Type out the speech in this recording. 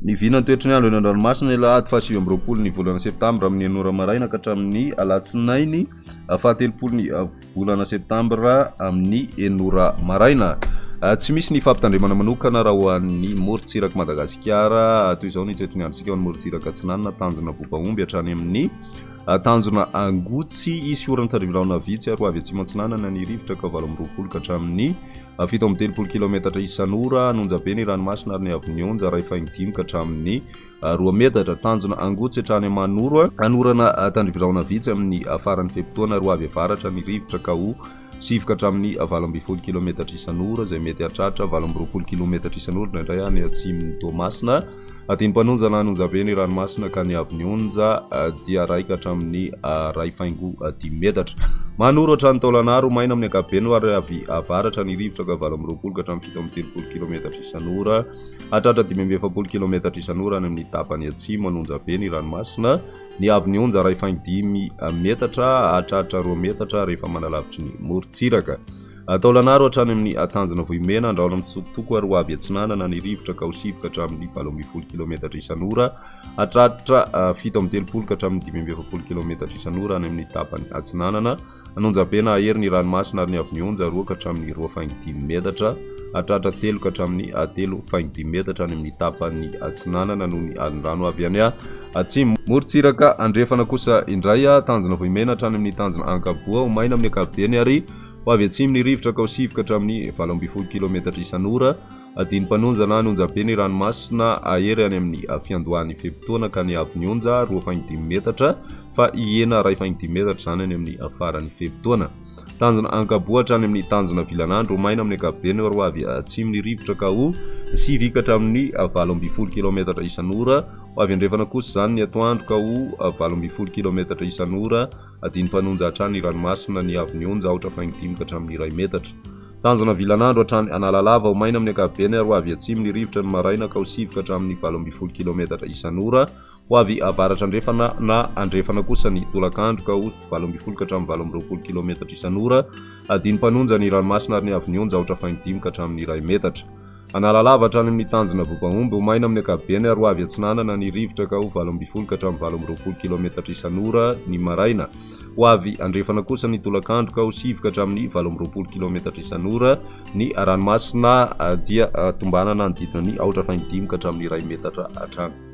Ny vinany toetrany andro eny an-dranomasina lahady 7 ny volana septambra amin'ny enora maraina ka hatramin'ny alatsinainy 17 ny volana septambra amin'ny enora maraina. Tsy misy ny fampitandremana manokana raha ho an'ny morontsiraka Madagasikara toy izao ny toetrany androntsika ho an'ny morontsiraka Atsinanana tanjona Bobaomby hatrany amin'ny tanjona Angotsy isy orana tandrivona vitsy ary avy atsimo Atsinanana ny rivotra ka 20 ka hatramin'ny 7 kilometatra isan'ora anonjabe ny ranomasina ary ny avy onja ray faigny 5 ka hatramin'ny 2 metatra tanjona Angotsy hatrany Manoro anorana tandrivona vitsy amin'ny faran'ny feptoana ary avy avaratra ny rivotra ka ho 7 ka hatramin'ny 20 kilometatra isan'ora izay mety hatratra 20 kilometatra isan'ora indray any atsimon'ny Toamasina aty ny mpanonjana anonjabe ny ranomasina ka ny avy onja dia ray ka hatramin'ny ray faingo 10 metatra Manoro hatrany Taolanaro maina amin'ny ankapobeny ary avy avaratra ny rivotra ka 20 ka hatramin'ny 70 kilometatra isan'ora hatratra 70 kilometatra isan'ora any amin'ny tapany atsimo anonjabe ny ranomasina ny avy onja ray faingo 10 metatra hatratra 2 metatra rehefa manalavitry ny morontsiraka Taolanaro hatrany amin'ny tanjona Vohimena andraona amin'ny Sotoko ary avy Atsinanana ny rivotra ka ho 7 ka hatramin'ny 20 kilometatra isan'ora hatratra 17 ka hatramin'ny 20 kilometatra isan'ora any amin'ny tapany Atsinanana anonjabe na ahery ny ranomasina ary ny avy onja 2 ka hatramin'ny 2 faingo 10 metatra hatratra 3 ka hatramin'ny 3 faingo 10 metatra any amin'ny tapany Atsinanana noho ny alin-drano avy any atsimo morontsiraka andrefana kosa indray tanjona Vohimena hatrany amin'ny tanjona Ankaboa ho maina amin'ny ankapobeny ary ho avy atsimo ny rivotra ka ho 7 ka hatramin'ny 20 kilometatra isan'ora adiny mpanonjana anonjabe ny ranomasina ahery any amin'ny fiandohan'ny feptoana ka ny avy onja 2 faingo 10 metatra fa ihena ray faingo 10 metatra zany any amin'ny faran'ny feptoana tanjona Ankaboa hatrany amin'ny tanjona Vilanandro maina amin'ny ankapobeny ary ho avy atsimo ny rivotra ka ho 7 ka hatramin'ny 20 kilometatra isan'ora ho avy andrefana kosa zany ny atoandro ka ho 20 kilometatra isan'ora adiny mpanonja hatrany ranomasina ny avy onja 4 faingo 10 ka hatramin'ny 2 metatra tanjona Vilanandro hatrany Analalava ho maina amin'ny ankapobeny ary ho avy atsimo ny rivotra ny maraina ka ho 7 ka hatramin'ny 20 kilometatra isan'ora ho avy avaratra andrefana na andrefana kosa ny tolakandro ka ho 20 ka hatramin'ny 20 kilometatra isan'ora adiny mpanonja ny ranomasina ary ny avy onja 4 faingo 10 ka hatramin'ny 2 metatra Analalava hatrany amin'ny tanjona Bobaomby ho maina amin'ny ankapobeny ary ho avy Atsinanana ny rivotra ka ho 20 ka hatramin'ny 20 kilometatra isan'ora ny maraina ho avy andrefana kosa ny tolakandro ka ho 7 ka hatramin'ny 20 kilometatra isan'ora ny ranomasina dia tombanana ny didina ny 4 faingo 10 ka hatramin'ny 2 metatra hatrany